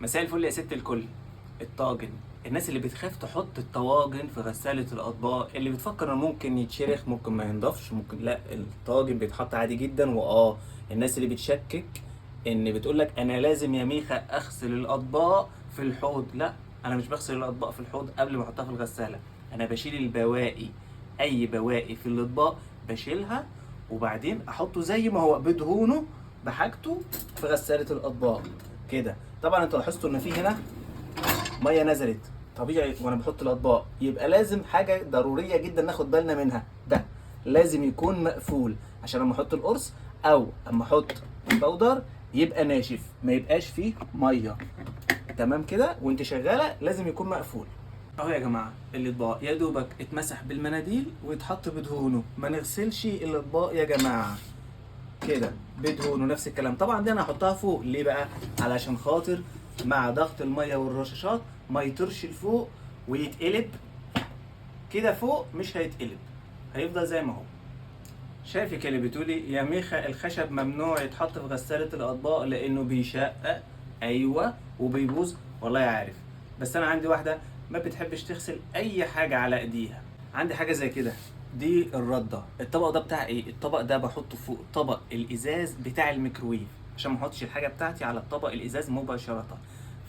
مساء الفل يا ست الكل. الطاجن، الناس اللي بتخاف تحط الطواجن في غسالة الأطباق، اللي بتفكر انه ممكن يتشرخ، ممكن ما ينضفش، ممكن لا، الطاجن بيتحط عادي جدا. الناس اللي بتشكك ان بتقولك انا لازم يا ميخا اغسل الأطباق في الحوض. لا، انا مش بغسل الأطباق في الحوض قبل ما احطها في الغسالة. انا بشيل البواقي، اي بواقي في الأطباق بشيلها، وبعدين احطه زي ما هو بدهونه بحاجته في غسالة الأطباق كده. طبعا انتوا لاحظتوا ان في هنا ميه نزلت طبيعي وانا بحط الاطباق، يبقى لازم حاجه ضروريه جدا ناخد بالنا منها، ده لازم يكون مقفول عشان لما احط القرص او اما احط البودر يبقى ناشف، ما يبقاش فيه ميه. تمام كده، وانت شغاله لازم يكون مقفول. اهو يا جماعه الاطباق يا دوبك اتمسح بالمناديل ويتحط بدهونه، ما نغسلش الاطباق يا جماعه كده بدهون. ونفس الكلام طبعا دي انا هحطها فوق ليه بقى؟ علشان خاطر مع ضغط الميه والرشاشات ما يطرش لفوق ويتقلب كده فوق، مش هيتقلب، هيفضل زي ما هو. شايفك اللي بتقولي يا ميخا الخشب ممنوع يتحط في غسالة الأطباق لأنه بيشقق. أيوة وبيبوظ، والله عارف، بس أنا عندي واحدة ما بتحبش تغسل أي حاجة على إيديها. عندي حاجة زي كده، دي الردة. الطبق ده بتاع إيه؟ الطبق ده بحطه فوق طبق الإزاز بتاع الميكروويف عشان ما احطش الحاجة بتاعتي على الطبق الإزاز مباشرة.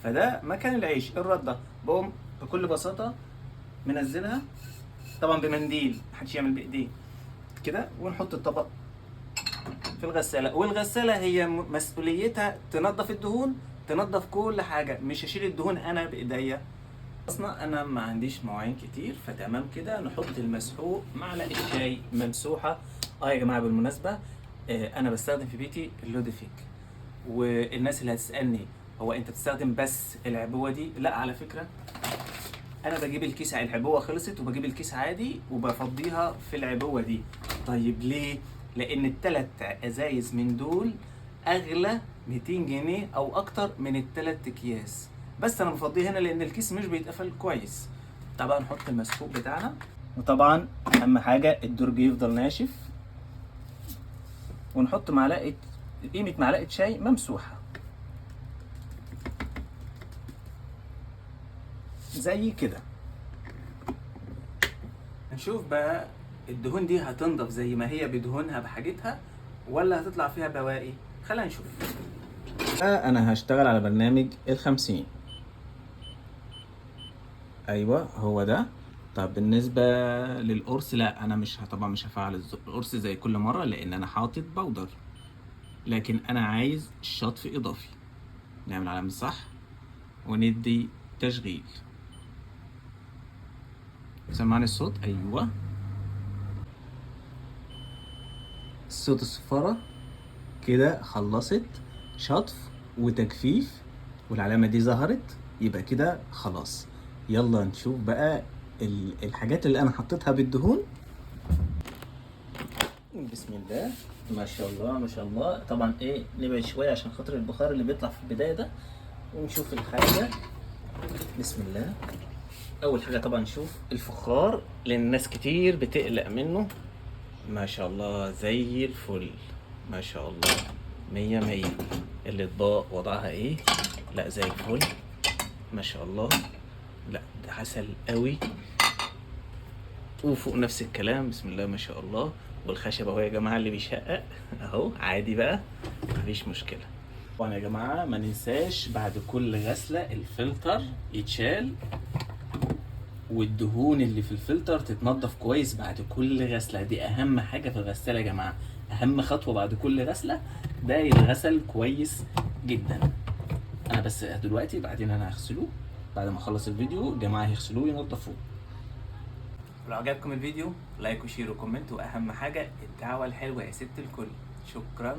فده مكان العيش الردة، بقوم بكل بساطة منزلها، طبعا بمنديل، محدش يعمل بإيديه كده، ونحط الطبق في الغسالة. والغسالة هي مسؤوليتها تنظف الدهون، تنظف كل حاجة، مش هشيل الدهون أنا بإيديا. أصلا أنا ما عنديش مواعين كتير، فتمام كده نحط المسحوق، معلقة شاي ممسوحة. يا جماعة بالمناسبة، أنا بستخدم في بيتي اللوديفيك. والناس اللي هتسألني هو أنت بتستخدم بس العبوة دي؟ لا على فكرة، انا بجيب الكيس، العبوه خلصت وبجيب الكيس عادي وبفضيها في العبوه دي. طيب ليه؟ لان التلات ازايز من دول اغلى 200 جنيه او اكتر من التلات اكياس، بس انا بفضيه هنا لان الكيس مش بيتقفل كويس. طبعا نحط المسحوق بتاعنا، وطبعا اهم حاجه الدرج يفضل ناشف، ونحط قيمه معلقه شاي ممسوحه زي كده. نشوف بقى الدهون دي هتنضف زي ما هي بدهونها بحاجتها، ولا هتطلع فيها بواقي. خلينا نشوف. انا هشتغل على برنامج ال50. ايوه هو ده. طب بالنسبه للقرص، لا انا طبعا مش هفعل القرص زي كل مره لان انا حاطط بودر، لكن انا عايز شطف اضافي. نعمل علامه صح وندي تشغيل. سمعني الصوت؟ ايوه، صوت الصفاره كده خلصت شطف وتجفيف، والعلامة دي ظهرت، يبقى كده خلاص. يلا نشوف بقى الحاجات اللي انا حطيتها بالدهون. بسم الله، ما شاء الله ما شاء الله. طبعا نبعد شوية عشان خاطر البخار اللي بيطلع في البداية ده، ونشوف الحاجة. بسم الله. اول حاجة طبعا نشوف الفخار لان ناس كتير بتقلق منه. ما شاء الله زي الفل، ما شاء الله، مية مية. الاطباق وضعها ايه؟ لا زي الفل، ما شاء الله. لا ده عسل قوي. وفوق نفس الكلام، بسم الله ما شاء الله. والخشب اهو يا جماعه اللي بيشقق اهو عادي بقى، مفيش مشكله. طبعا يا جماعه ما ننساش بعد كل غسله الفلتر يتشال، والدهون اللي في الفلتر تتنضف كويس بعد كل غسله. دي اهم حاجه في الغساله يا جماعه، اهم خطوه بعد كل غسله ده يتغسل كويس جدا. انا بس دلوقتي، بعدين انا هغسله بعد ما اخلص الفيديو. الجماعه هيغسلوه وينضفوه. لو عجبكم الفيديو لايك وشير وكومنت، واهم حاجه الدعوه الحلوه يا ست الكل. شكرا.